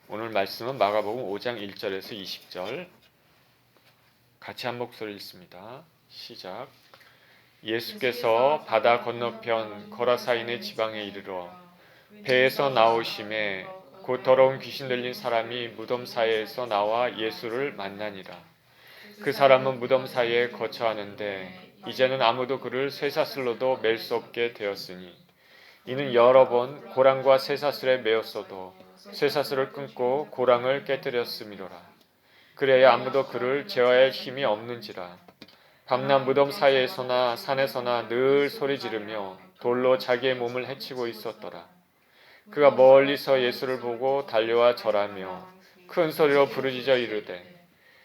오늘 말씀은 마가복음 5장 1절에서 20절. 같이 한 목소리 읽습니다. 시작. 예수께서 바다 건너편 거라사인의 지방에 이르러 배에서 나오심에 곧 더러운 귀신 들린 사람이 무덤 사이에서 나와 예수를 만나니라. 그 사람은 무덤 사이에 거처하는데 이제는 아무도 그를 쇠사슬로도 맬 수 없게 되었으니 이는 여러 번 고랑과 쇠사슬에 매었어도 쇠사슬을 끊고 고랑을 깨뜨렸음이로라. 그래야 아무도 그를 제어할 힘이 없는지라. 밤낮 무덤 사이에서나 산에서나 늘 소리 지르며 돌로 자기의 몸을 해치고 있었더라. 그가 멀리서 예수를 보고 달려와 절하며 큰 소리로 부르짖어 이르되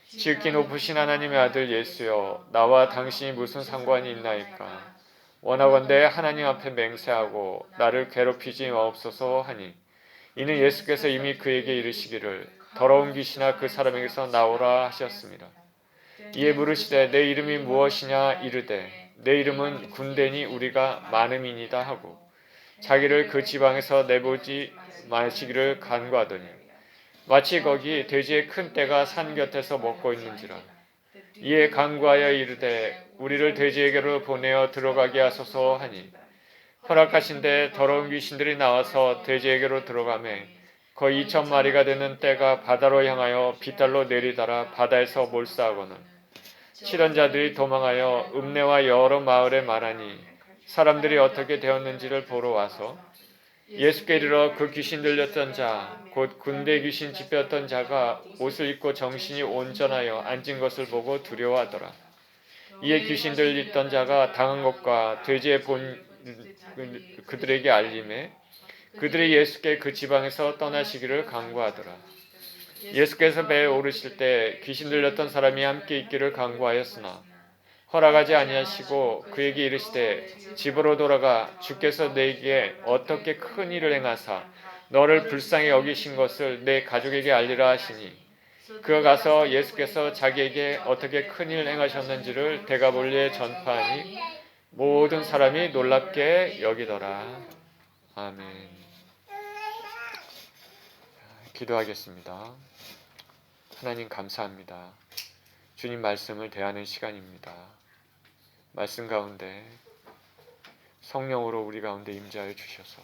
지극히 높으신 하나님의 아들 예수여, 나와 당신이 무슨 상관이 있나이까. 원하건대 하나님 앞에 맹세하고 나를 괴롭히지 마옵소서 하니, 이는 예수께서 이미 그에게 이르시기를 더러운 귀신아 그 사람에게서 나오라 하셨습니다. 이에 물으시되 내 이름이 무엇이냐 이르되 내 이름은 군대니 우리가 많음이니이다 하고 자기를 그 지방에서 내보지 마시기를 간구하더니 마치 거기 돼지의 큰 떼가 산 곁에서 먹고 있는지라. 이에 간구하여 이르되 우리를 돼지에게로 보내어 들어가게 하소서 하니 허락하신데 더러운 귀신들이 나와서 돼지에게로 들어가매 거의 2,000마리가 되는 떼가 바다로 향하여 빗달로 내리달아 바다에서 몰사하고는 치던 자들이 도망하여 읍내와 여러 마을에 말하니 사람들이 어떻게 되었는지를 보러 와서 예수께 이르러 그 귀신 들렸던 자, 곧 군대 귀신 집혔던 자가 옷을 입고 정신이 온전하여 앉은 것을 보고 두려워하더라. 이에 귀신 들렸던 자가 당한 것과 돼지의 본 그들에게 알림해 그들이 예수께 그 지방에서 떠나시기를 간구하더라. 예수께서 배에 오르실 때 귀신 들렸던 사람이 함께 있기를 간구하였으나 허락하지 아니하시고 그에게 이르시되 집으로 돌아가 주께서 내게 어떻게 큰 일을 행하사 너를 불쌍히 여기신 것을 내 가족에게 알리라 하시니 그가 가서 예수께서 자기에게 어떻게 큰 일을 행하셨는지를 데가볼리에 전파하니 모든 사람이 놀랍게 여기더라. 아멘. 기도하겠습니다. 하나님 감사합니다. 주님 말씀을 대하는 시간입니다. 말씀 가운데 성령으로 우리 가운데 임재하여 주셔서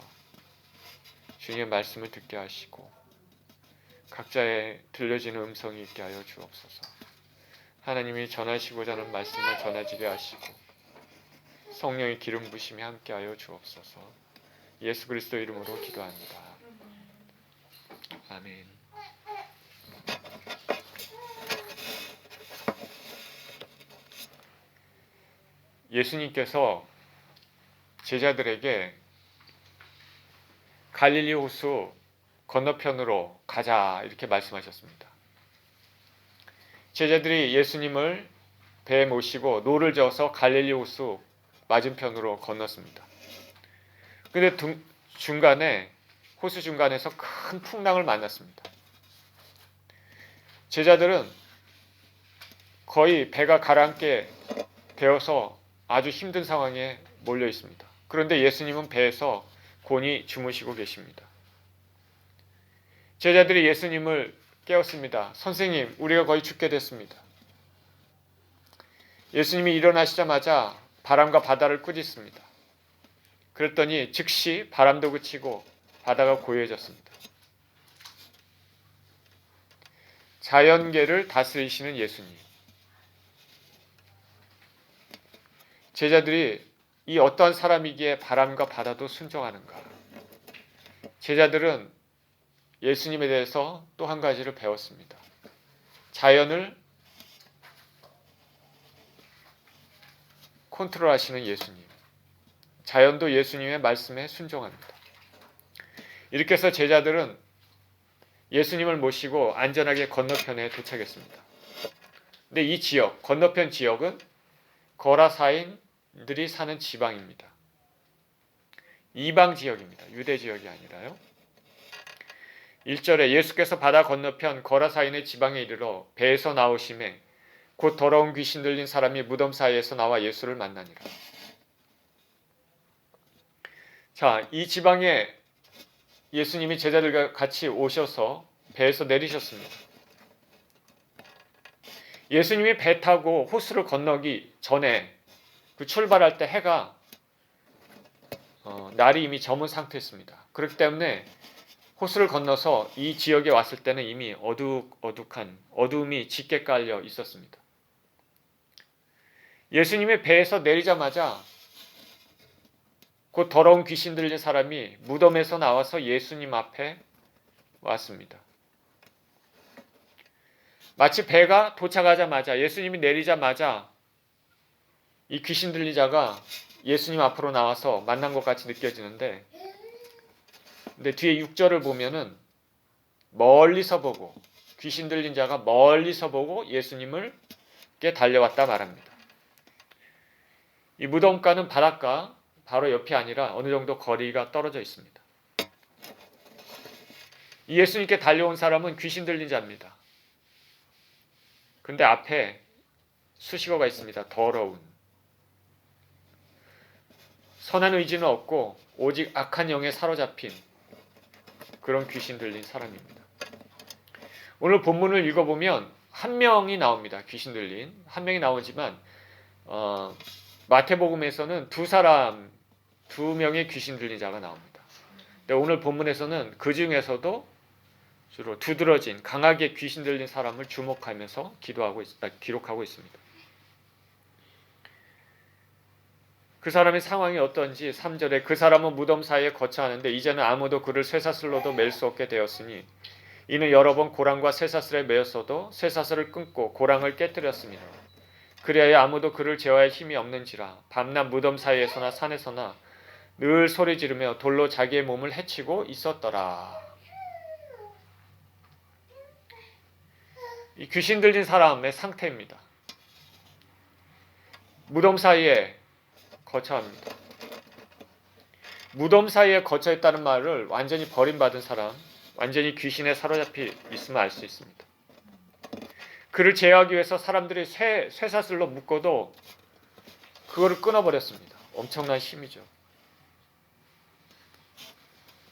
주님의 말씀을 듣게 하시고 각자의 들려지는 음성이 있게 하여 주옵소서. 하나님이 전하시고자 하는 말씀을 전해지게 하시고 성령의 기름 부심이 함께 하여 주옵소서. 예수 그리스도 이름으로 기도합니다. 아멘. 예수님께서 제자들에게 갈릴리 호수 건너편으로 가자 이렇게 말씀하셨습니다. 제자들이 예수님을 배에 모시고 노를 저어서 갈릴리 호수 맞은편으로 건넜습니다. 그런데 중간에 호수 중간에서 큰 풍랑을 만났습니다. 제자들은 거의 배가 가라앉게 되어서 아주 힘든 상황에 몰려 있습니다. 그런데 예수님은 배에서 곤히 주무시고 계십니다. 제자들이 예수님을 깨웠습니다. 선생님, 우리가 거의 죽게 됐습니다. 예수님이 일어나시자마자 바람과 바다를 꾸짖습니다. 그랬더니 즉시 바람도 그치고 바다가 고요해졌습니다. 자연계를 다스리시는 예수님. 제자들이 이 어떠한 사람이기에 바람과 바다도 순종하는가? 제자들은 예수님에 대해서 또 한 가지를 배웠습니다. 자연을 컨트롤하시는 예수님. 자연도 예수님의 말씀에 순종합니다. 이렇게 해서 제자들은 예수님을 모시고 안전하게 건너편에 도착했습니다. 근데 이 지역, 건너편 지역은 거라사인들이 사는 지방입니다. 이방 지역입니다. 유대 지역이 아니라요. 1절에 예수께서 바다 건너편 거라사인의 지방에 이르러 배에서 나오심에 곧 더러운 귀신 들린 사람이 무덤 사이에서 나와 예수를 만나니라. 자, 이 지방에 예수님이 제자들과 같이 오셔서 배에서 내리셨습니다. 예수님이 배 타고 호수를 건너기 전에 그 출발할 때 해가 날이 이미 저문 상태였습니다. 그렇기 때문에 호수를 건너서 이 지역에 왔을 때는 이미 어둑어둑한 어둠이 짙게 깔려 있었습니다. 예수님이 배에서 내리자마자 그 더러운 귀신 들린 사람이 무덤에서 나와서 예수님 앞에 왔습니다. 마치 배가 도착하자마자 예수님이 내리자마자 이 귀신 들린 자가 예수님 앞으로 나와서 만난 것 같이 느껴지는데, 근데 뒤에 6절을 보면은 멀리서 보고 귀신 들린 자가 멀리서 보고 예수님을께 달려왔다 말합니다. 이 무덤가는 바닷가 바로 옆이 아니라 어느 정도 거리가 떨어져 있습니다. 이 예수님께 달려온 사람은 귀신 들린 자입니다. 그런데 앞에 수식어가 있습니다. 더러운. 선한 의지는 없고 오직 악한 영에 사로잡힌 그런 귀신 들린 사람입니다. 오늘 본문을 읽어보면 한 명이 나옵니다. 귀신 들린 한 명이 나오지만 마태복음에서는 두 명의 귀신 들린 자가 나옵니다. 근데 오늘 본문에서는 그 중에서도 주로 두드러진 강하게 귀신 들린 사람을 주목하면서 기록하고 있습니다. 그 사람의 상황이 어떤지 3절에 그 사람은 무덤 사이에 거처하는데 이제는 아무도 그를 쇠사슬로도 맬 수 없게 되었으니 이는 여러 번 고랑과 쇠사슬에 매였어도 쇠사슬을 끊고 고랑을 깨뜨렸습니다. 그리하여 아무도 그를 제어할 힘이 없는지라 밤낮 무덤 사이에서나 산에서나 늘 소리 지르며 돌로 자기의 몸을 해치고 있었더라. 이 귀신 들린 사람의 상태입니다. 무덤 사이에 거처합니다. 무덤 사이에 거처했다는 말을 완전히 버림받은 사람, 완전히 귀신에 사로잡혀 있으면 알 수 있습니다. 그를 제어하기 위해서 사람들이 쇠사슬로 묶어도 그거를 끊어버렸습니다. 엄청난 힘이죠.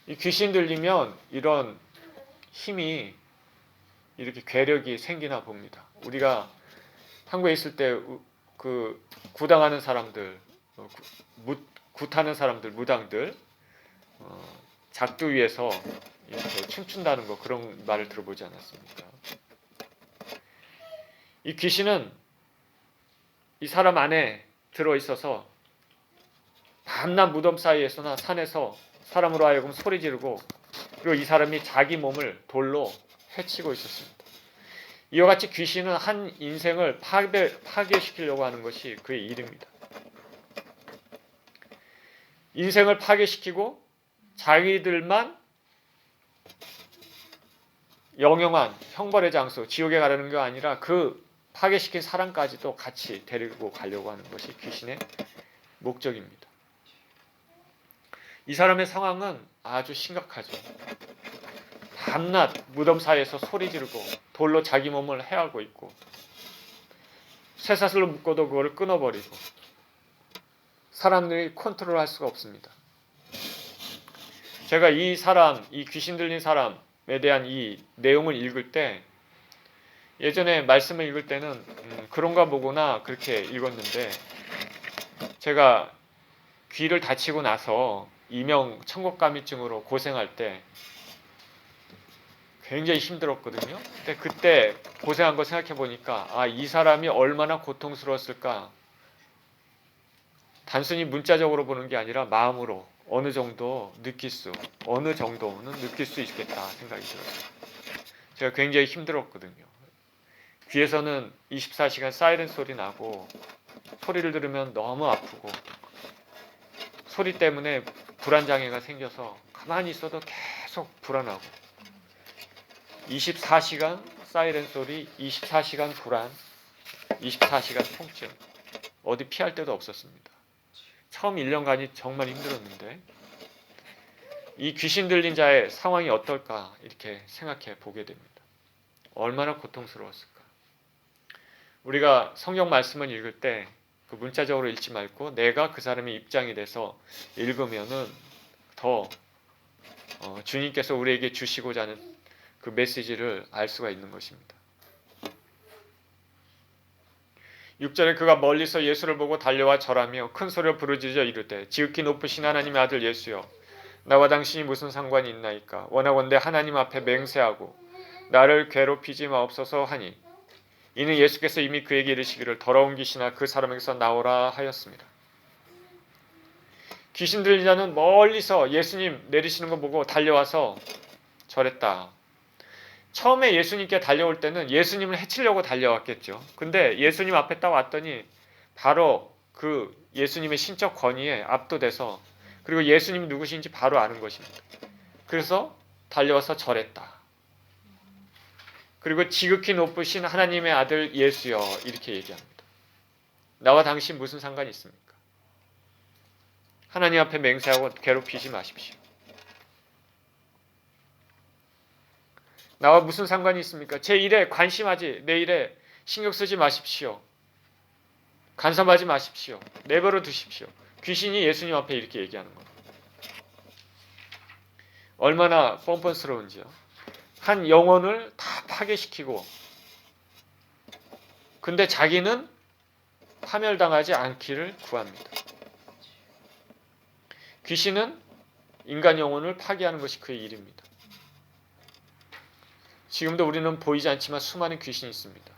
이 귀신 들리면 이런 힘이 이렇게 괴력이 생기나 봅니다. 우리가 한국에 있을 때 그 구당하는 사람들, 굿하는 사람들, 무당들 작두 위에서 이렇게 춤춘다는 거, 그런 말을 들어보지 않았습니까? 이 귀신은 이 사람 안에 들어있어서 밤낮 무덤 사이에서나 산에서 사람으로 하여금 소리 지르고, 그리고 이 사람이 자기 몸을 돌로 해치고 있었습니다. 이와 같이 귀신은 한 인생을 파괴시키려고 하는 것이 그의 일입니다. 인생을 파괴시키고 자기들만 영영한 형벌의 장소, 지옥에 가려는 게 아니라 그 파괴시킨 사람까지도 같이 데리고 가려고 하는 것이 귀신의 목적입니다. 이 사람의 상황은 아주 심각하죠. 밤낮 무덤 사이에서 소리 지르고 돌로 자기 몸을 해하고 있고, 쇠사슬로 묶어도 그걸 끊어버리고, 사람들이 컨트롤할 수가 없습니다. 제가 이 귀신 들린 사람에 대한 이 내용을 읽을 때, 예전에 말씀을 읽을 때는 그런가 보구나 그렇게 읽었는데, 제가 귀를 다치고 나서 이명 청곡감이증으로 고생할 때 굉장히 힘들었거든요. 근데 그때 고생한 거 생각해 보니까 이 사람이 얼마나 고통스러웠을까. 단순히 문자적으로 보는 게 아니라 마음으로 어느 정도는 느낄 수 있겠다 생각이 들었어요. 제가 굉장히 힘들었거든요. 귀에서는 24시간 사이렌 소리 나고, 소리를 들으면 너무 아프고, 소리 때문에 불안장애가 생겨서 가만히 있어도 계속 불안하고, 24시간 사이렌 소리, 24시간 불안, 24시간 통증, 어디 피할 데도 없었습니다. 처음 1년간이 정말 힘들었는데, 이 귀신 들린 자의 상황이 어떨까 이렇게 생각해 보게 됩니다. 얼마나 고통스러웠을까. 우리가 성경 말씀을 읽을 때 그 문자적으로 읽지 말고 내가 그 사람의 입장이 돼서 읽으면은 더 주님께서 우리에게 주시고자 하는 그 메시지를 알 수가 있는 것입니다. 6절에 그가 멀리서 예수를 보고 달려와 절하며 큰 소리로 부르짖어 이르되 지극히 높으신 하나님의 아들 예수여 나와 당신이 무슨 상관이 있나이까 원하건대 하나님 앞에 맹세하고 나를 괴롭히지 마옵소서 하니 이는 예수께서 이미 그에게 이르시기를 더러운 귀신아 그 사람에게서 나오라 하였습니다. 귀신 들린 자는 멀리서 예수님 내리시는 거 보고 달려와서 절했다. 처음에 예수님께 달려올 때는 예수님을 해치려고 달려왔겠죠. 근데 예수님 앞에 딱 왔더니 바로 그 예수님의 신적 권위에 압도돼서 그리고 예수님이 누구신지 바로 아는 것입니다. 그래서 달려와서 절했다. 그리고 지극히 높으신 하나님의 아들 예수여 이렇게 얘기합니다. 나와 당신 무슨 상관이 있습니까? 하나님 앞에 맹세하고 괴롭히지 마십시오. 나와 무슨 상관이 있습니까? 제 일에 관심하지 내 일에 신경 쓰지 마십시오. 간섭하지 마십시오. 내버려 두십시오. 귀신이 예수님 앞에 이렇게 얘기하는 겁니다. 얼마나 뻔뻔스러운지요. 한 영혼을 다 파괴시키고 근데 자기는 파멸당하지 않기를 구합니다. 귀신은 인간 영혼을 파괴하는 것이 그의 일입니다. 지금도 우리는 보이지 않지만 수많은 귀신이 있습니다.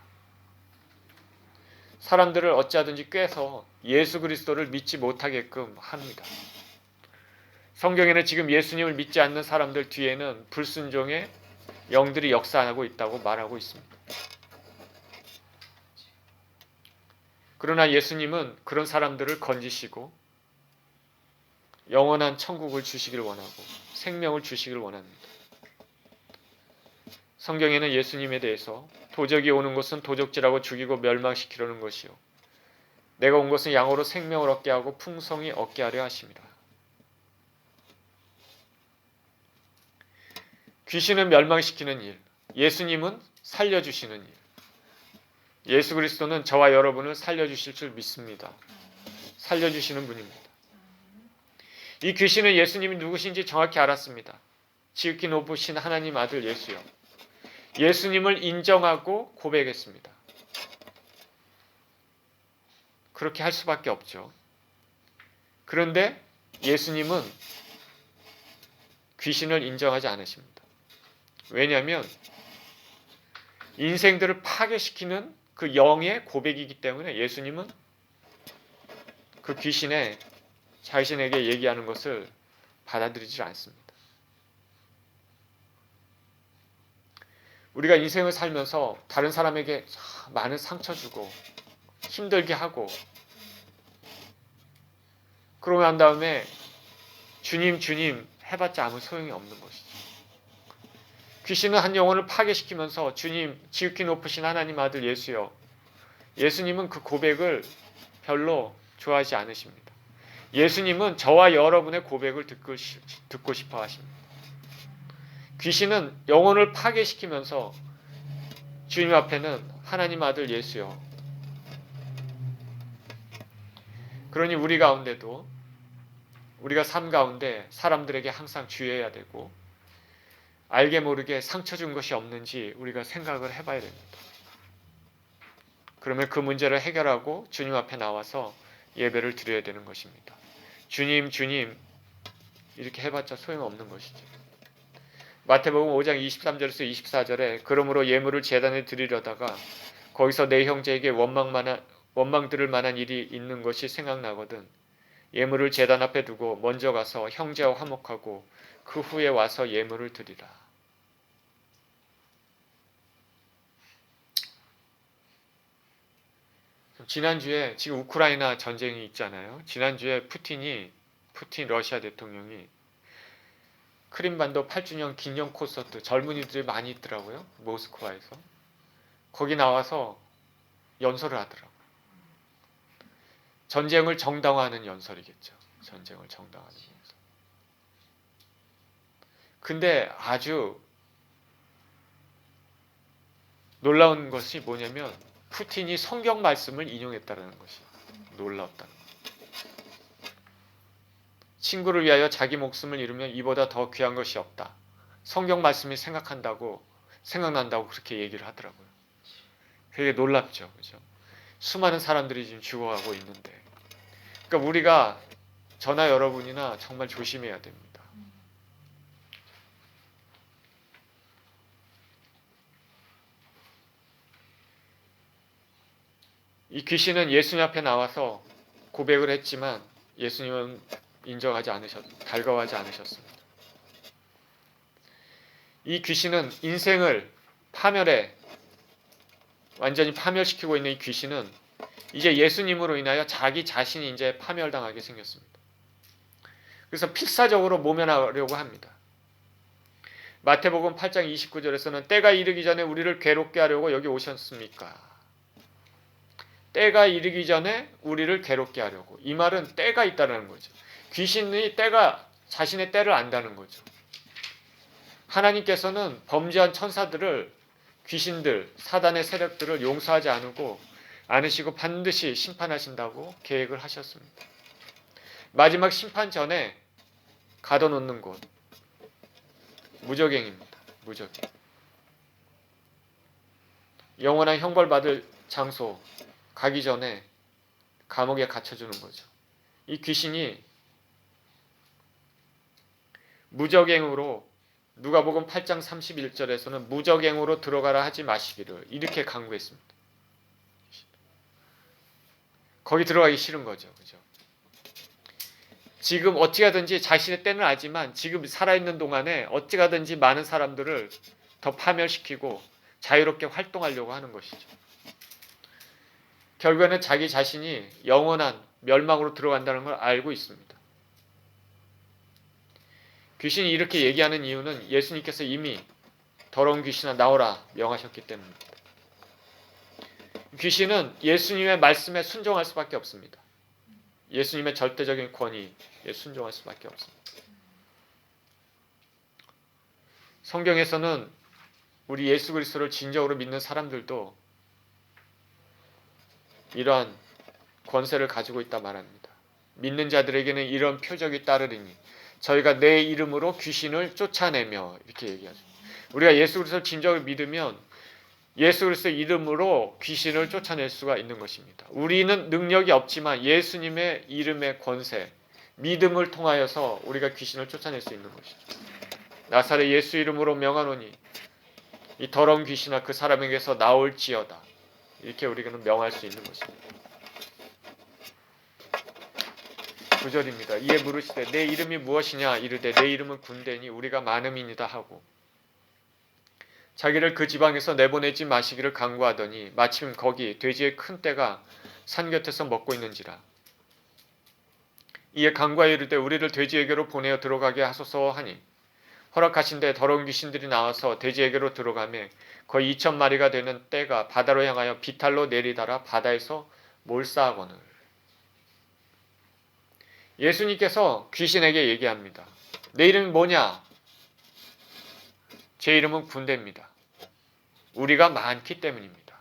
사람들을 어찌하든지 꿰서 예수 그리스도를 믿지 못하게끔 합니다. 성경에는 지금 예수님을 믿지 않는 사람들 뒤에는 불순종의 영들이 역사하고 있다고 말하고 있습니다. 그러나 예수님은 그런 사람들을 건지시고 영원한 천국을 주시길 원하고 생명을 주시길 원합니다. 성경에는 예수님에 대해서 도적이 오는 것은 도적질하고 죽이고 멸망시키려는 것이요 내가 온 것은 양으로 생명을 얻게 하고 풍성히 얻게 하려 하십니다. 귀신은 멸망시키는 일, 예수님은 살려주시는 일. 예수 그리스도는 저와 여러분을 살려주실 줄 믿습니다. 살려주시는 분입니다. 이 귀신은 예수님이 누구신지 정확히 알았습니다. 지극히 높으신 하나님 아들 예수요. 예수님을 인정하고 고백했습니다. 그렇게 할 수밖에 없죠. 그런데 예수님은 귀신을 인정하지 않으십니다. 왜냐하면 인생들을 파괴시키는 그 영의 고백이기 때문에 예수님은 그 귀신에 자신에게 얘기하는 것을 받아들이지 않습니다. 우리가 인생을 살면서 다른 사람에게 많은 상처 주고 힘들게 하고 그러고 난 다음에 주님 주님 해봤자 아무 소용이 없는 것이죠. 귀신은 한 영혼을 파괴시키면서 주님 지극히 높으신 하나님 아들 예수여 예수님은 그 고백을 별로 좋아하지 않으십니다. 예수님은 저와 여러분의 고백을 듣고 싶어 하십니다. 귀신은 영혼을 파괴시키면서 주님 앞에는 하나님 아들 예수여 그러니 우리 가운데도 우리가 삶 가운데 사람들에게 항상 주의해야 되고 알게 모르게 상처 준 것이 없는지 우리가 생각을 해봐야 됩니다. 그러면 그 문제를 해결하고 주님 앞에 나와서 예배를 드려야 되는 것입니다. 주님 주님 이렇게 해봤자 소용없는 것이죠. 마태복음 5장 23절에서 24절에 그러므로 예물을 제단에 드리려다가 거기서 내 형제에게 원망 들을 만한 일이 있는 것이 생각나거든 예물을 제단 앞에 두고 먼저 가서 형제와 화목하고 그 후에 와서 예물을 드리라. 지난주에 지금 우크라이나 전쟁이 있잖아요. 지난주에 푸틴 러시아 대통령이 크림반도 8주년 기념 콘서트 젊은이들이 많이 있더라고요. 모스크바에서. 거기 나와서 연설을 하더라고요. 전쟁을 정당화하는 연설이겠죠. 전쟁을 정당화하는 연설. 근데 아주 놀라운 것이 뭐냐면 푸틴이 성경 말씀을 인용했다는 것이 놀라웠다는 것. 친구를 위하여 자기 목숨을 잃으면 이보다 더 귀한 것이 없다. 성경 말씀이 생각한다고 생각난다고 그렇게 얘기를 하더라고요. 되게 놀랍죠. 그죠? 수많은 사람들이 지금 죽어가고 있는데. 그러니까 우리가 저나 여러분이나 정말 조심해야 됩니다. 이 귀신은 예수님 앞에 나와서 고백을 했지만 예수님은 달가워하지 않으셨습니다. 이 귀신은 인생을 완전히 파멸시키고 있는 이 귀신은 이제 예수님으로 인하여 자기 자신이 이제 파멸당하게 생겼습니다. 그래서 필사적으로 모면하려고 합니다. 마태복음 8장 29절에서는 때가 이르기 전에 우리를 괴롭게 하려고 여기 오셨습니까? 때가 이르기 전에 우리를 괴롭게 하려고. 이 말은 때가 있다는 거죠. 귀신이 자신의 때를 안다는 거죠. 하나님께서는 범죄한 천사들을, 귀신들, 사단의 세력들을 용서하지 않으시고 반드시 심판하신다고 계획을 하셨습니다. 마지막 심판 전에 가둬놓는 곳, 무저갱입니다. 무저갱. 영원한 형벌받을 장소 가기 전에 감옥에 갇혀주는 거죠. 이 귀신이 무저갱으로, 누가복음 8장 31절에서는 무저갱으로 들어가라 하지 마시기를 이렇게 강구했습니다. 거기 들어가기 싫은 거죠. 그죠? 지금 어찌하든지 자신의 때는 알지만 지금 살아있는 동안에 어찌하든지 많은 사람들을 더 파멸시키고 자유롭게 활동하려고 하는 것이죠. 결국에는 자기 자신이 영원한 멸망으로 들어간다는 걸 알고 있습니다. 귀신이 이렇게 얘기하는 이유는 예수님께서 이미 더러운 귀신아 나오라 명하셨기 때문입니다. 귀신은 예수님의 말씀에 순종할 수밖에 없습니다. 예수님의 절대적인 권위에 순종할 수밖에 없습니다. 성경에서는 우리 예수 그리스도를 진정으로 믿는 사람들도 이러한 권세를 가지고 있다 말합니다. 믿는 자들에게는 이런 표적이 따르리니 저희가 내 이름으로 귀신을 쫓아내며 이렇게 얘기하죠. 우리가 예수 그리스도를 진정으로 믿으면 예수 그리스도 이름으로 귀신을 쫓아낼 수가 있는 것입니다. 우리는 능력이 없지만 예수님의 이름의 권세, 믿음을 통하여서 우리가 귀신을 쫓아낼 수 있는 것이죠. 나사렛 예수 이름으로 명하노니 이 더러운 귀신아 그 사람에게서 나올지어다. 이렇게 우리는 명할 수 있는 것입니다. 9절입니다. 이에 물으시되 내 이름이 무엇이냐 이르되 내 이름은 군대니 우리가 많음이니이다 하고 자기를 그 지방에서 내보내지 마시기를 간구하더니 마침 거기 돼지의 큰 떼가 산 곁에서 먹고 있는지라. 이에 간구하여 이르되 우리를 돼지에게로 보내어 들어가게 하소서 하니 허락하신데 더러운 귀신들이 나와서 돼지에게로 들어가매 거의 2,000마리가 되는 떼가 바다로 향하여 비탈로 내리달아 바다에서 몰사하거늘. 예수님께서 귀신에게 얘기합니다. 내 이름이 뭐냐? 제 이름은 군대입니다. 우리가 많기 때문입니다.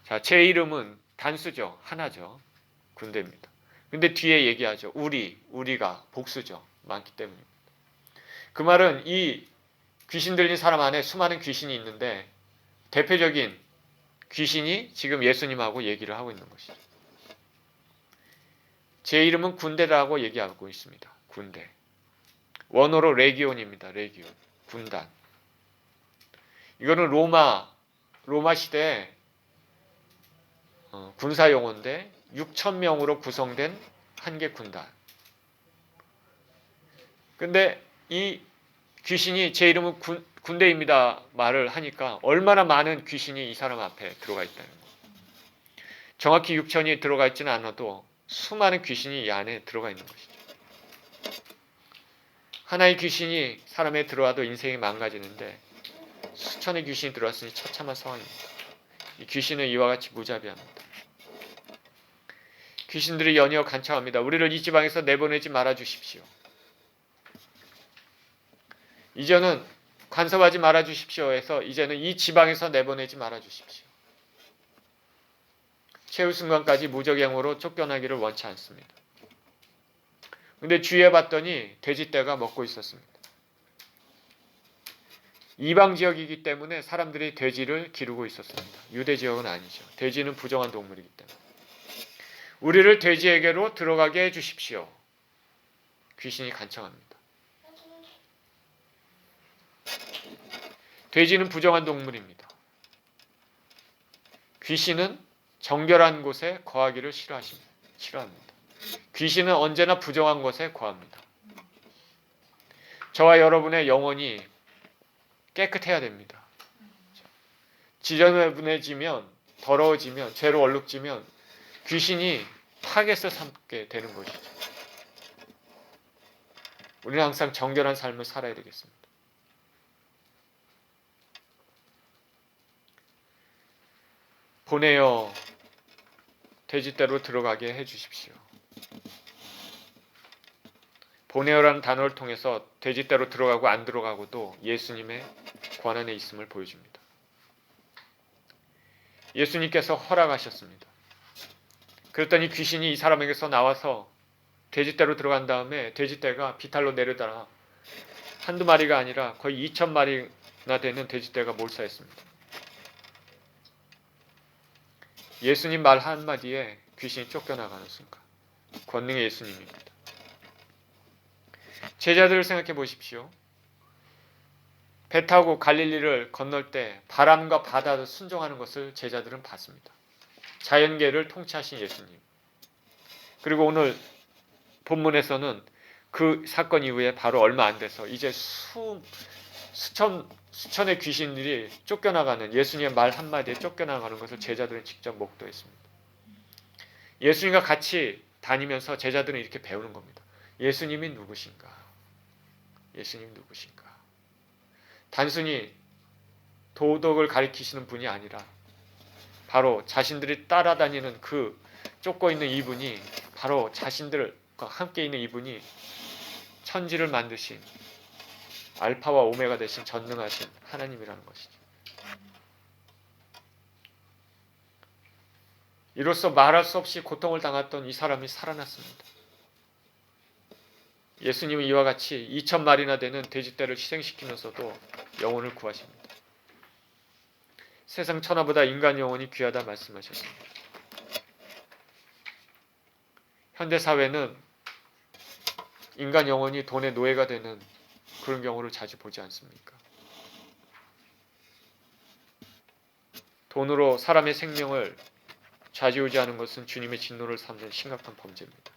자, 제 이름은 단수죠. 하나죠. 군대입니다. 근데 뒤에 얘기하죠. 우리가 복수죠. 많기 때문입니다. 그 말은 이 귀신 들린 사람 안에 수많은 귀신이 있는데 대표적인 귀신이 지금 예수님하고 얘기를 하고 있는 것이죠. 제 이름은 군대라고 얘기하고 있습니다. 군대. 원어로 레기온입니다. 레기온. 군단. 이거는 로마 시대 군사 용어인데 6,000명으로 구성된 한 개 군단. 근데 이 귀신이 제 이름은 군대입니다 말을 하니까 얼마나 많은 귀신이 이 사람 앞에 들어가 있다는 거예요. 정확히 6,000이 들어가 있지는 않아도 수많은 귀신이 이 안에 들어가 있는 것이죠. 하나의 귀신이 사람에 들어와도 인생이 망가지는데 수천의 귀신이 들어왔으니 처참한 상황입니다. 이 귀신은 이와 같이 무자비합니다. 귀신들이 연이어 간청합니다. 우리를 이 지방에서 내보내지 말아 주십시오. 이제는 간섭하지 말아 주십시오 해서 이제는 이 지방에서 내보내지 말아 주십시오. 최후 순간까지 무적행으로 쫓겨나기를 원치 않습니다. 근데 주위에 봤더니 돼지떼가 먹고 있었습니다. 이방 지역이기 때문에 사람들이 돼지를 기르고 있었습니다. 유대 지역은 아니죠. 돼지는 부정한 동물이기 때문에. 우리를 돼지에게로 들어가게 해주십시오. 귀신이 간청합니다. 돼지는 부정한 동물입니다. 귀신은 정결한 곳에 거하기를 싫어합니다. 귀신은 언제나 부정한 곳에 거합니다. 저와 여러분의 영혼이 깨끗해야 됩니다. 지저분해지면, 더러워지면, 죄로 얼룩지면 귀신이 타겟을 삼게 되는 것이죠. 우리는 항상 정결한 삶을 살아야 되겠습니다. 보내어 돼지떼로 들어가게 해주십시오. 보내어라는 단어를 통해서 돼지떼로 들어가고 안 들어가고도 예수님의 권한에 있음을 보여줍니다. 예수님께서 허락하셨습니다. 그랬더니 귀신이 이 사람에게서 나와서 돼지떼로 들어간 다음에 돼지떼가 비탈로 내려다가 한두 마리가 아니라 거의 2,000마리나 되는 돼지떼가 몰사했습니다. 예수님 말 한마디에 귀신이 쫓겨나가는 순간 권능의 예수님입니다. 제자들을 생각해 보십시오. 배 타고 갈릴리를 건널 때 바람과 바다를 순종하는 것을 제자들은 봤습니다. 자연계를 통치하신 예수님. 그리고 오늘 본문에서는 그 사건 이후에 바로 얼마 안 돼서 이제 수천의 귀신들이 쫓겨나가는, 예수님의 말 한마디에 쫓겨나가는 것을 제자들은 직접 목도했습니다. 예수님과 같이 다니면서 제자들은 이렇게 배우는 겁니다. 예수님이 누구신가? 예수님이 누구신가? 단순히 도덕을 가리키시는 분이 아니라 바로 자신들이 따라다니는 그 쫓고 있는 이분이, 바로 자신들과 함께 있는 이분이 천지를 만드신 알파와 오메가 되신 전능하신 하나님이라는 것이죠. 이로써 말할 수 없이 고통을 당했던 이 사람이 살아났습니다. 예수님은 이와 같이 2,000마리나 되는 돼지떼를 희생시키면서도 영혼을 구하십니다. 세상 천하보다 인간 영혼이 귀하다 말씀하셨습니다. 현대사회는 인간 영혼이 돈의 노예가 되는 그런 경우를 자주 보지 않습니까? 돈으로 사람의 생명을 좌지우지하는 것은 주님의 진노를 삼는 심각한 범죄입니다.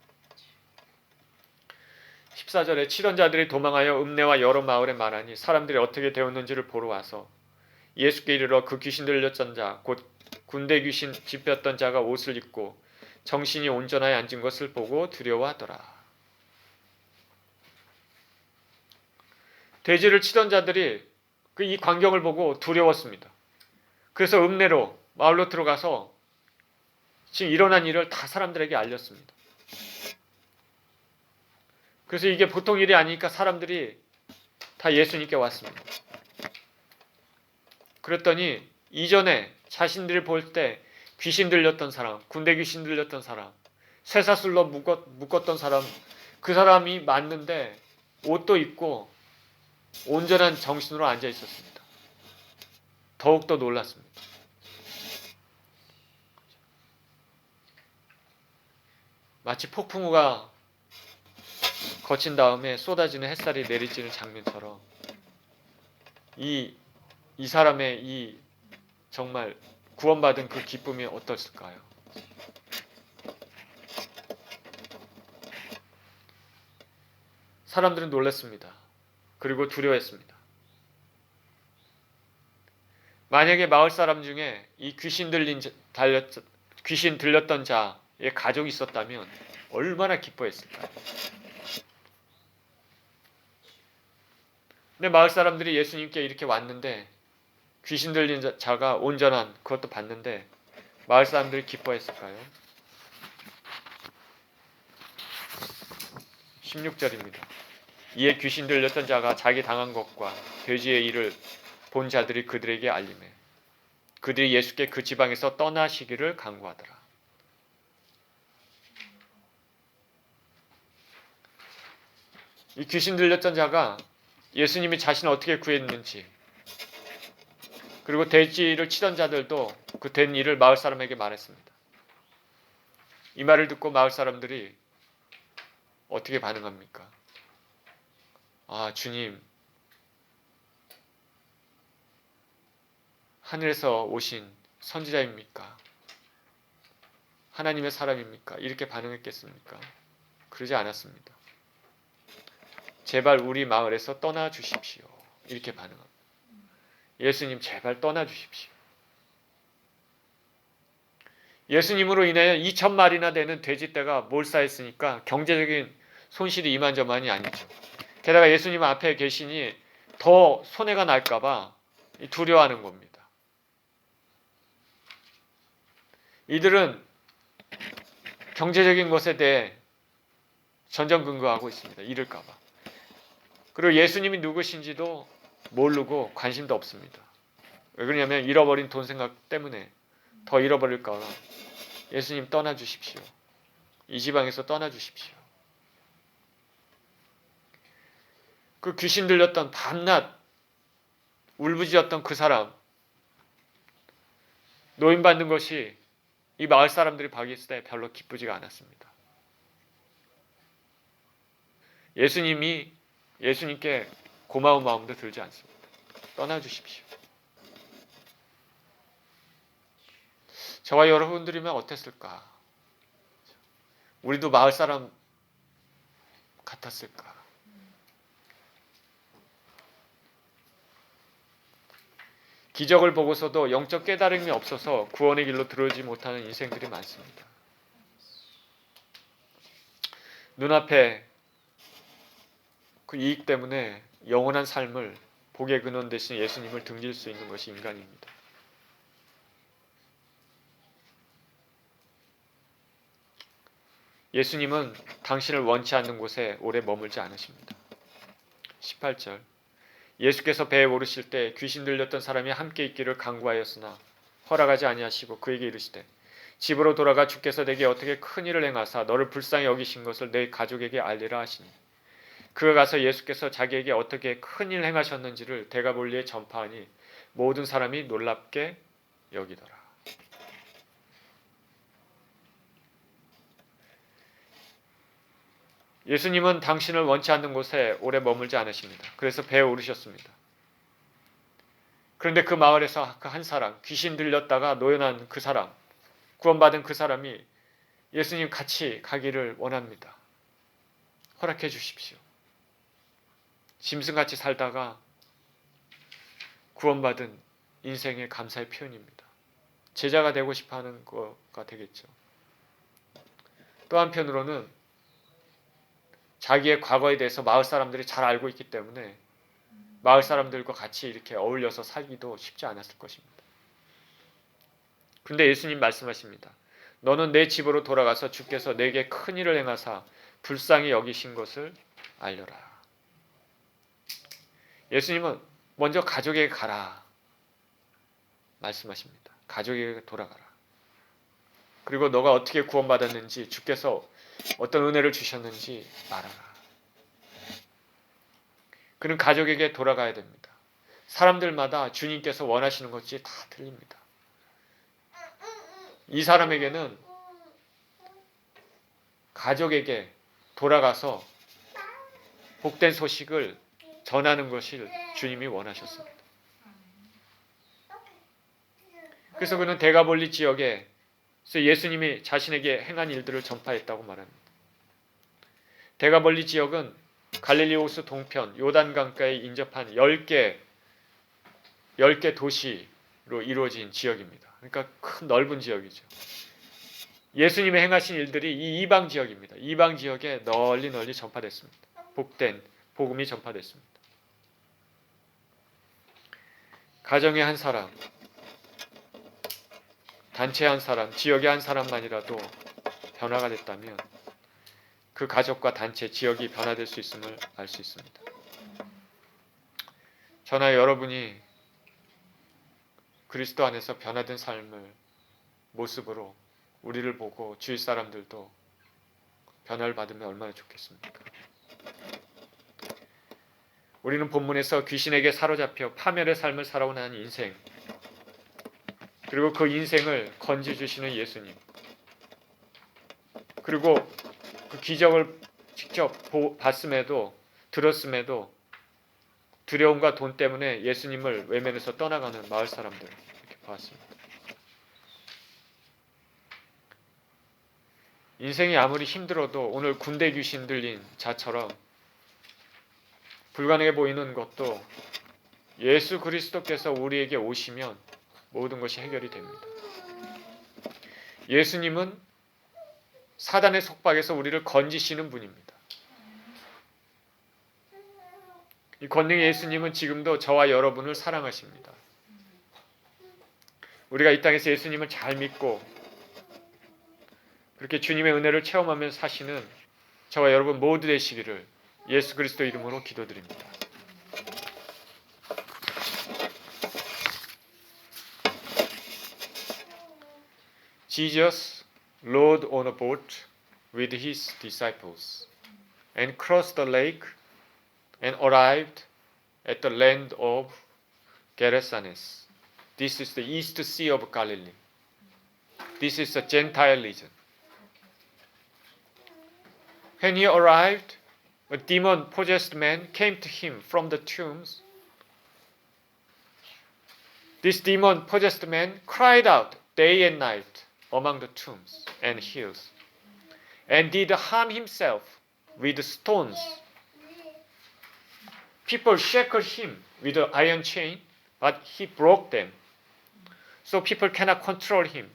14절에 칠언자들이 도망하여 읍내와 여러 마을에 말하니 사람들이 어떻게 되었는지를 보러 와서 예수께 이르러 그 귀신 들렸던 자, 곧 군대 귀신 집혔던 자가 옷을 입고 정신이 온전하여 앉은 것을 보고 두려워하더라. 돼지를 치던 자들이 이 광경을 보고 두려웠습니다. 그래서 읍내로, 마을로 들어가서 지금 일어난 일을 다 사람들에게 알렸습니다. 그래서 이게 보통 일이 아니니까 사람들이 다 예수님께 왔습니다. 그랬더니 이전에 자신들이 볼 때 귀신 들렸던 사람, 군대 귀신 들렸던 사람, 쇠사슬로 묶었던 사람, 그 사람이 맞는데 옷도 입고 온전한 정신으로 앉아 있었습니다. 더욱더 놀랐습니다. 마치 폭풍우가 거친 다음에 쏟아지는 햇살이 내리쬐는 장면처럼 이 사람의 이 정말 구원받은 그 기쁨이 어떻을까요? 사람들은 놀랐습니다. 그리고 두려워했습니다. 만약에 마을 사람 중에 이 귀신 들렸던 자의 가족이 있었다면 얼마나 기뻐했을까요? 근데 마을 사람들이 예수님께 이렇게 왔는데 귀신 들린 자가 온전한 그것도 봤는데 마을 사람들이 기뻐했을까요? 16절입니다. 이에 귀신 들렸던 자가 자기 당한 것과 돼지의 일을 본 자들이 그들에게 알리매 그들이 예수께 그 지방에서 떠나시기를 간구하더라. 이 귀신 들렸던 자가 예수님이 자신을 어떻게 구했는지, 그리고 돼지를 치던 자들도 그 된 일을 마을 사람에게 말했습니다. 이 말을 듣고 마을 사람들이 어떻게 반응합니까? 아, 주님, 하늘에서 오신 선지자입니까? 하나님의 사람입니까? 이렇게 반응했겠습니까? 그러지 않았습니다. 제발 우리 마을에서 떠나 주십시오. 이렇게 반응합니다. 예수님, 제발 떠나 주십시오. 예수님으로 인해 2,000마리나 되는 돼지떼가 몰사했으니까 경제적인 손실이 이만저만이 아니죠. 게다가 예수님 앞에 계시니 더 손해가 날까봐 두려워하는 겁니다. 이들은 경제적인 것에 대해 전전긍긍하고 있습니다. 잃을까봐. 그리고 예수님이 누구신지도 모르고 관심도 없습니다. 왜 그러냐면 잃어버린 돈 생각 때문에 더 잃어버릴까 봐. 예수님 떠나주십시오. 이 지방에서 떠나주십시오. 그 귀신 들렸던 밤낮 울부짖었던 그 사람, 노인받는 것이 이 마을 사람들이 봤을 때 별로 기쁘지가 않았습니다. 예수님께 고마운 마음도 들지 않습니다. 떠나주십시오. 저와 여러분들이면 어땠을까? 우리도 마을 사람 같았을까? 기적을 보고서도 영적 깨달음이 없어서 구원의 길로 들어오지 못하는 인생들이 많습니다. 눈앞에 그 이익 때문에 영원한 삶을 복의 근원 대신 예수님을 등질 수 있는 것이 인간입니다. 예수님은 당신을 원치 않는 곳에 오래 머물지 않으십니다. 18절 예수께서 배에 오르실 때 귀신 들렸던 사람이 함께 있기를 간구하였으나 허락하지 아니하시고 그에게 이르시되 집으로 돌아가 주께서 내게 어떻게 큰 일을 행하사 너를 불쌍히 여기신 것을 내 가족에게 알리라 하시니 그가 가서 예수께서 자기에게 어떻게 큰 일을 행하셨는지를 데가볼리에 전파하니 모든 사람이 놀랍게 여기더라. 예수님은 당신을 원치 않는 곳에 오래 머물지 않으십니다. 그래서 배에 오르셨습니다. 그런데 그 마을에서 그 한 사람, 귀신 들렸다가 노연한 그 사람, 구원받은 그 사람이 예수님 같이 가기를 원합니다. 허락해 주십시오. 짐승같이 살다가 구원받은 인생의 감사의 표현입니다. 제자가 되고 싶어하는 거가 되겠죠. 또 한편으로는 자기의 과거에 대해서 마을 사람들이 잘 알고 있기 때문에 마을 사람들과 같이 이렇게 어울려서 살기도 쉽지 않았을 것입니다. 그런데 예수님 말씀하십니다. 너는 내 집으로 돌아가서 주께서 내게 큰 일을 행하사 불쌍히 여기신 것을 알려라. 예수님은 먼저 가족에게 가라 말씀하십니다. 가족에게 돌아가라. 그리고 너가 어떻게 구원받았는지 주께서 어떤 은혜를 주셨는지 말하라. 그는 가족에게 돌아가야 됩니다. 사람들마다 주님께서 원하시는 것이 다 틀립니다. 이 사람에게는 가족에게 돌아가서 복된 소식을 전하는 것을 주님이 원하셨습니다. 그래서 그는 데가볼리 지역에 예수님이 자신에게 행한 일들을 전파했다고 말합니다. 데가볼리 지역은 갈릴리 호수 동편 요단강가에 인접한 10개 도시로 이루어진 지역입니다. 그러니까 큰 넓은 지역이죠. 예수님의 행하신 일들이 이 이방 지역입니다. 이방 지역에 널리 전파됐습니다. 복된 복음이 전파됐습니다. 가정의 한 사람, 단체의 한 사람, 지역의 한 사람만이라도 변화가 됐다면 그 가족과 단체, 지역이 변화될 수 있음을 알 수 있습니다. 저나 여러분이 그리스도 안에서 변화된 삶을 모습으로 우리를 보고 주위 사람들도 변화를 받으면 얼마나 좋겠습니까? 우리는 본문에서 귀신에게 사로잡혀 파멸의 삶을 살아온 한 인생, 그리고 그 인생을 건져주시는 예수님, 그리고 그 기적을 직접 봤음에도 들었음에도 두려움과 돈 때문에 예수님을 외면해서 떠나가는 마을 사람들 이렇게 보았습니다. 인생이 아무리 힘들어도 오늘 군대 귀신 들린 자처럼 불가능해 보이는 것도 예수 그리스도께서 우리에게 오시면 모든 것이 해결이 됩니다. 예수님은 사단의 속박에서 우리를 건지시는 분입니다. 이 권능의 예수님은 지금도 저와 여러분을 사랑하십니다. 우리가 이 땅에서 예수님을 잘 믿고 그렇게 주님의 은혜를 체험하면서 사시는 저와 여러분 모두 되시기를 예수 그리스도 이름으로 기도드립니다. Jesus rode on a boat with his disciples and crossed the lake and arrived at the land of Gerasenes. This is the East Sea of Galilee. This is a Gentile region. When he arrived, a demon-possessed man came to him from the tombs. This demon-possessed man cried out day and night among the tombs and hills, and did harm himself with stones. People shackled him with an iron chain, but he broke them, so people cannot control him.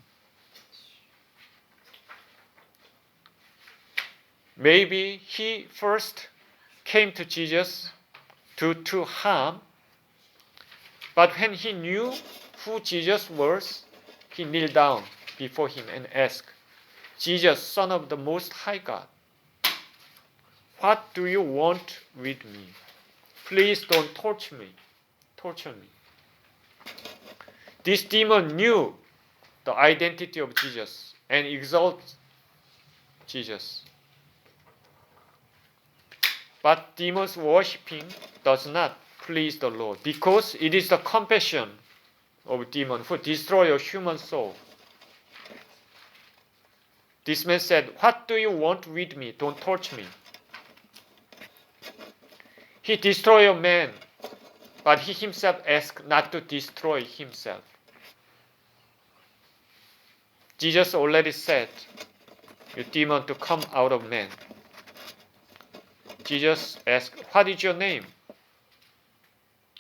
Maybe he first came to Jesus to harm, but when he knew who Jesus was, he kneeled down before him and asked, Jesus, Son of the Most High God, what do you want with me? Please don't torture me. This demon knew the identity of Jesus and exalted Jesus. But demons worshipping does not please the Lord, because it is the compassion of demons who destroy a human soul. This man said, what do you want with me? Don't torture me. He destroyed a man, but he himself asked not to destroy himself. Jesus already said, you demon to come out of man. Jesus asked, what is your name?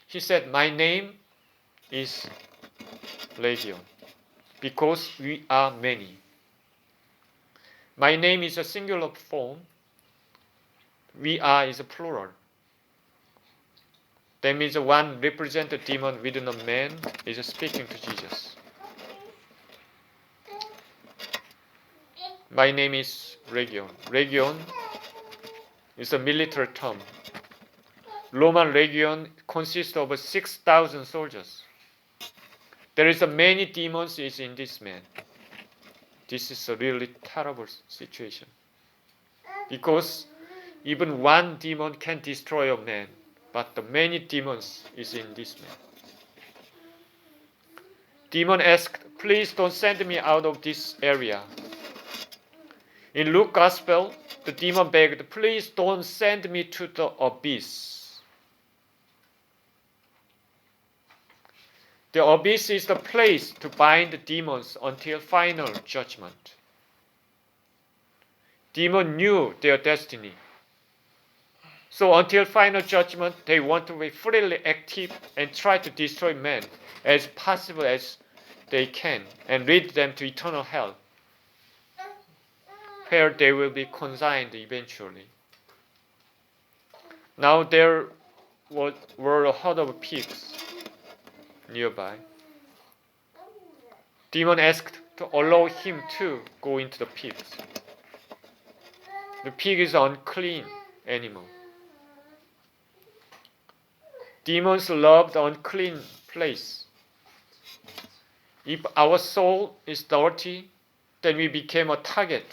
He said, my name is Legion, because we are many. My name is a singular form. We are is a plural. That means one represented demon within a man is speaking to Jesus. My name is Legion. Legion is a military term. Roman legion consists of 6,000 soldiers. There is a many demons is in this man. This is a really terrible situation. Because even one demon can destroy a man, but the many demons is in this man. Demon asked, please don't send me out of this area. In Luke Gospel, the demon begged, please don't send me to the abyss. The abyss is the place to bind the demons until final judgment. Demons knew their destiny. So until final judgment, they want to be freely active and try to destroy men as possible as they can and lead them to eternal hell, where they will be consigned eventually. Now there were a herd of pigs nearby. Demon asked to allow him to go into the pigs. The pig is an unclean animal. Demons love the unclean place. If our soul is dirty, then we became a target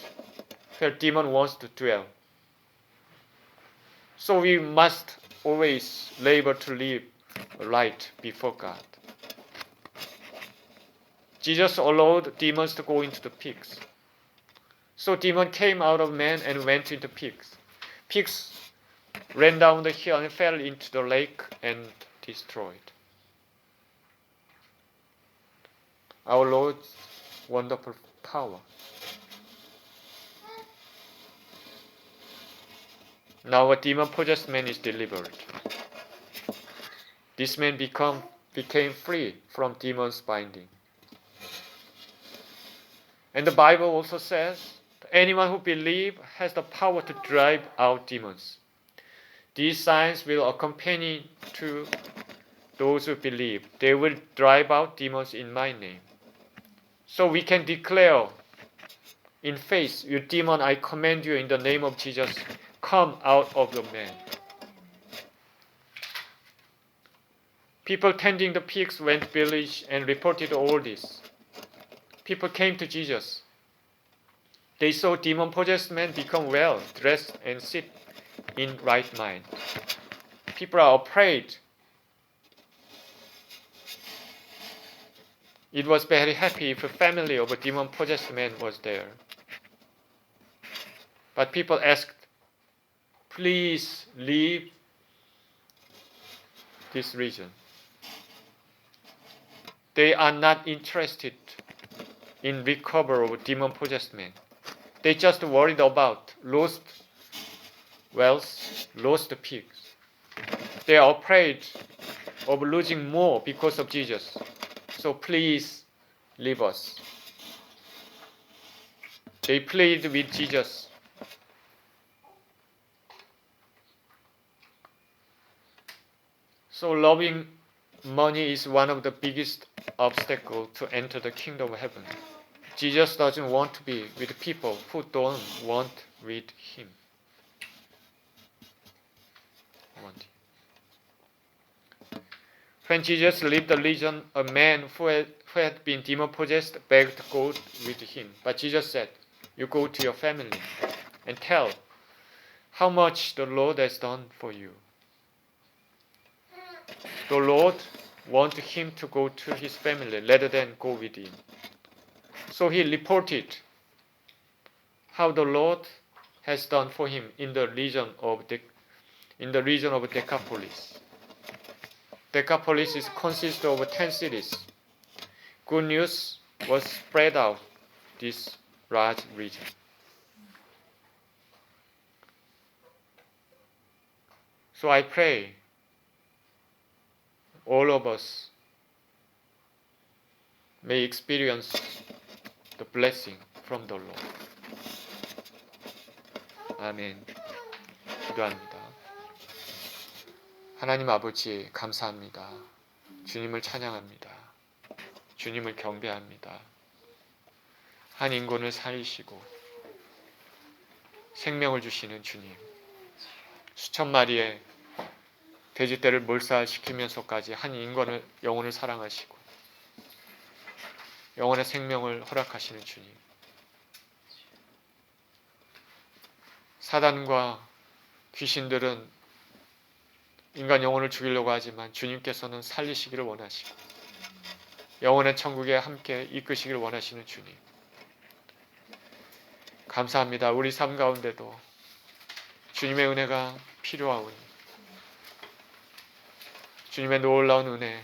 where demon wants to dwell. So we must always labor to live right before God. Jesus allowed demons to go into the pigs. So demon came out of man and went into pigs. Pigs ran down the hill and fell into the lake and destroyed. Our Lord's wonderful power. Now a demon-possessed man is delivered. This man became free from demons' binding. And the Bible also says, anyone who believes has the power to drive out demons. These signs will accompany to those who believe. They will drive out demons in my name. So we can declare in faith, you demon, I command you in the name of Jesus, come out of the man. People tending the pigs went village and reported all this. People came to Jesus. They saw demon-possessed men become well, dressed, and sit in right mind. People are afraid. It was very happy if a family of a demon-possessed man was there. But people asked, please leave this region. They are not interested in recovery of demon-possessed men. They just worried about lost wealth, lost pigs. They are afraid of losing more because of Jesus. So please leave us. They plead with Jesus. So loving money is one of the biggest obstacles to enter the kingdom of heaven. Jesus doesn't want to be with people who don't want with him. When Jesus left the region, a man who had been demon-possessed begged to go with him. But Jesus said, you go to your family and tell how much the Lord has done for you. The Lord wanted him to go to his family rather than go with him. So he reported how the Lord has done for him in the region of Decapolis. Decapolis consists of 10 cities. Good news was spread out this large region. So I pray all of us may experience the blessing from the Lord. 아멘. 기도합니다. 하나님 아버지 감사합니다. 주님을 찬양합니다. 주님을 경배합니다. 한 인권을 살리시고 생명을 주시는 주님. 수천 마리의 돼지떼를 몰살시키면서까지 한 인권을 영혼을 사랑하시고 영혼의 생명을 허락하시는 주님. 사단과 귀신들은 인간 영혼을 죽이려고 하지만 주님께서는 살리시기를 원하시고 영혼의 천국에 함께 이끄시기를 원하시는 주님. 감사합니다. 우리 삶 가운데도 주님의 은혜가 필요하오니 주님의 놀라운 은혜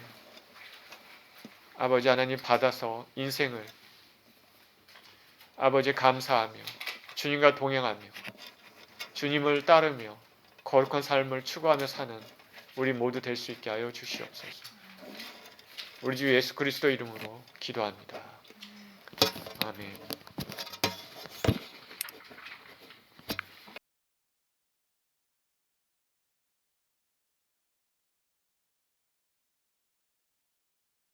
아버지 하나님 받아서 인생을 아버지 감사하며 주님과 동행하며 주님을 따르며 거룩한 삶을 추구하며 사는 우리 모두 될 수 있게 하여 주시옵소서. 우리 주 예수 그리스도 이름으로 기도합니다. 아멘.